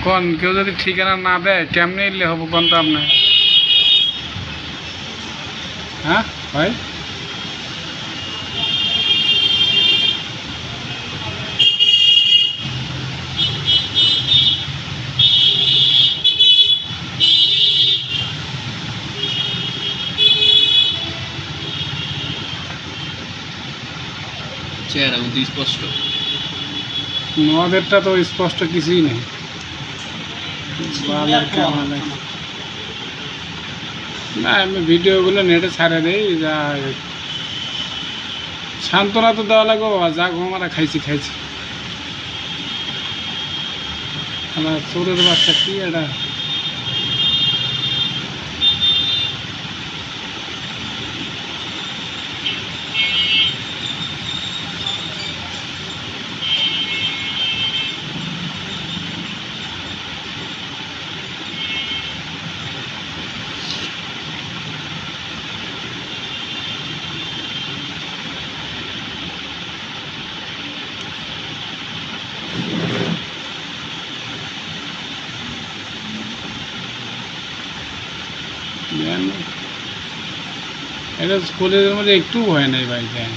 কোন কেউ যদি ঠিকানা না দেয় কেমনে এলে হবো কোন তো আপনি? হ্যাঁ ভাই, চেহারা কিন্তু স্পষ্ট। আমাদেরটা তো স্পষ্ট কিছুই নেই। না আমি ভিডিওগুলো নেটে ছাড়ে দেই, যা সান্ত্বনা তো দেওয়া লাগবো, যা ঘুমারা খাইছি খাইছি। আমার চোরের বাচ্চা কি এটা? এটা কলেজের মধ্যে একটু ভয় নাই ভাই। হ্যাঁ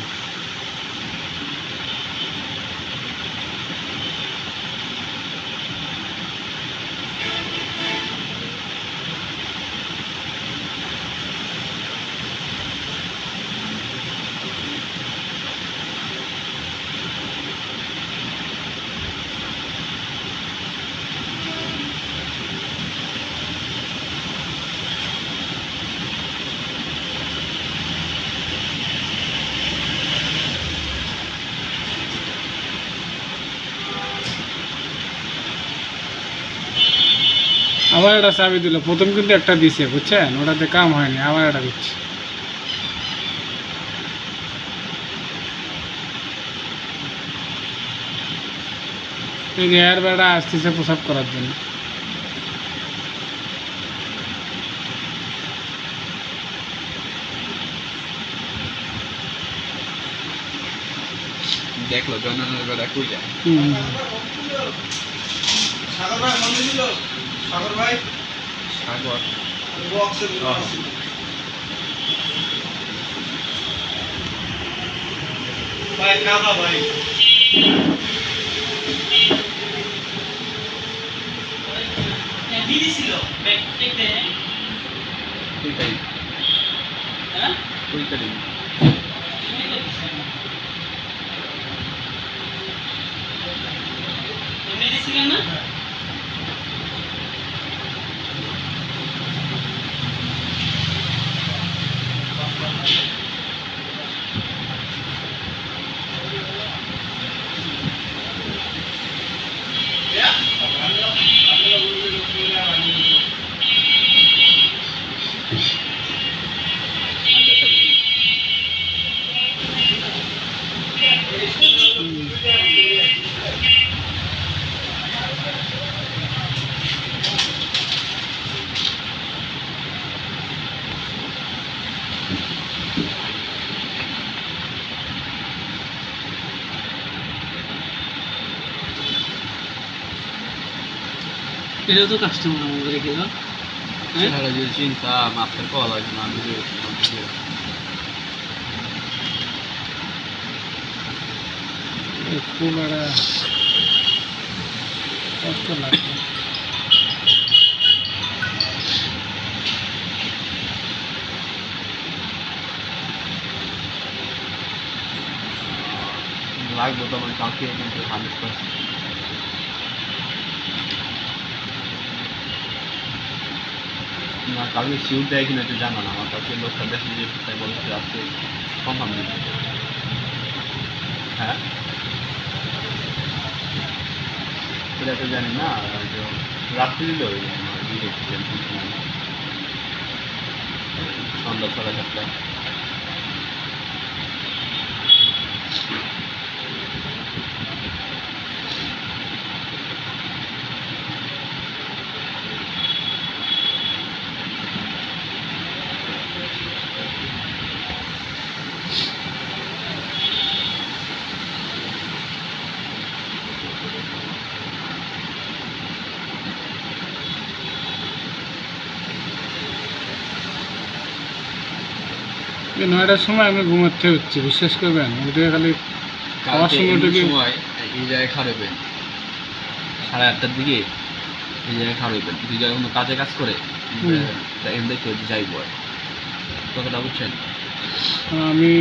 আবার একটা চাবি দিল, প্রথম কিন্তু একটা দিছে বুঝছেন, ওটাতে কাম হয়নি, আবার একটা দিচ্ছে। এই যে এর বেড়া আসতেছে প্রসাব করার জন্য। দেখলো জয়নালের বেড়া কই যায়। সাগর ভাই মনে ছিল, সাগর ভাই সাগর বক্সে ভাই কাবা ভাই দিদি ছিল ব্যাগ দেখতে। কই তারিখ? হ্যাঁ কই তারিখ? এমনি দিছিলেন না? এটা তো কাস্টমার আমাদের রেখে দাও। চেহারা যদি চিন্তাম আপনার কল আছে না, আমি একটু বেড়া কষ্ট লাগবে। লাগবো তো আমার কালকে কিন্তু 100%। না কালকে শিউর দেয় কিনা তো জানো না, আমার কাছে লোকটা দেখে যে তাই বলছে আজকে কনফার্ম দিচ্ছে। হ্যাঁ এটা তো জানি না, রাত্রি দিল সন্ধ্যা 7:30। এই 9টার সময় আমি ঘুমাতে হচ্ছে, বিশ্বাস করবেন। ওদের খালি খাওয়ার কালকে সময়টা এমনি কি সময় এই জায়গায় খাওয়াবেন 8:30টার দিকে, এই জায়গায় খাওয়াবেন। দুই জায়গায় কোনো কাজে কাজ করে এম দেখে যাইব আর কথাটা বুঝছেন। আমি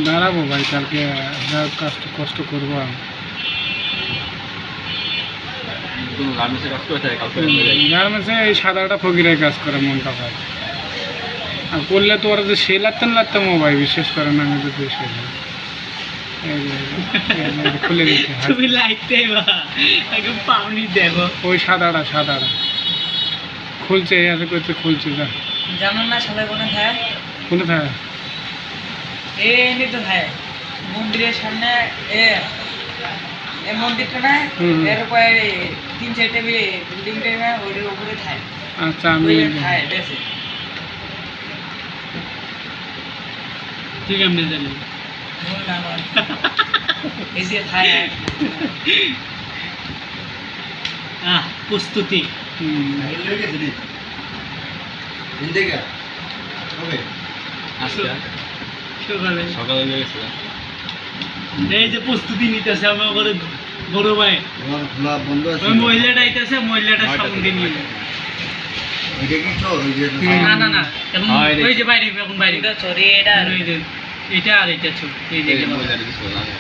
দাঁড়াবো ভাই, কালকে যা কষ্ট করবো আমি। কোনো গার্মেন্টসে কাজ করে থাকে কালকে হয়ে যায়। গার্মেন্টসে এই সাদাটা ফকিরের কাজ করে মনটা ভাই, আর করলে তো ওরা যে সে লাগতাম ও ভাই, বিশ্বাস করেন আমি তো বেশ খুলে দিতে হয়। তুমি লাইটটাই বা একদম পাউনি দেখো। ওই সাদাটা খুলছে, এসে করছে খুলছে, যা জানো না সবাই কোনে থাকে? কোনে থাকে? এমনি তো থাকে মন্দিরের সামনে, এই মন্দিরটা না, এর উপরে 3-4টা বিল্ডিং টাইমে ওইটার উপরে থাকে। আচ্ছা আমি থাকে বেশি। তুই কেমনে জানি? এই যে থাকে প্রস্তুতি। আজকে সকালে সকালে হয়ে গেছে। এই যে প্রস্তুতি নিতেছে আমার বড় ভাই, ওই মহিলাটা আইতেছে, মহিলাটা সামনে দিয়ে নিয়ে না এখন ওই যে বাইরে, এখন বাইরে এটা আর এটা ছোট, এই যে মহিলাটা কিছু লাগে।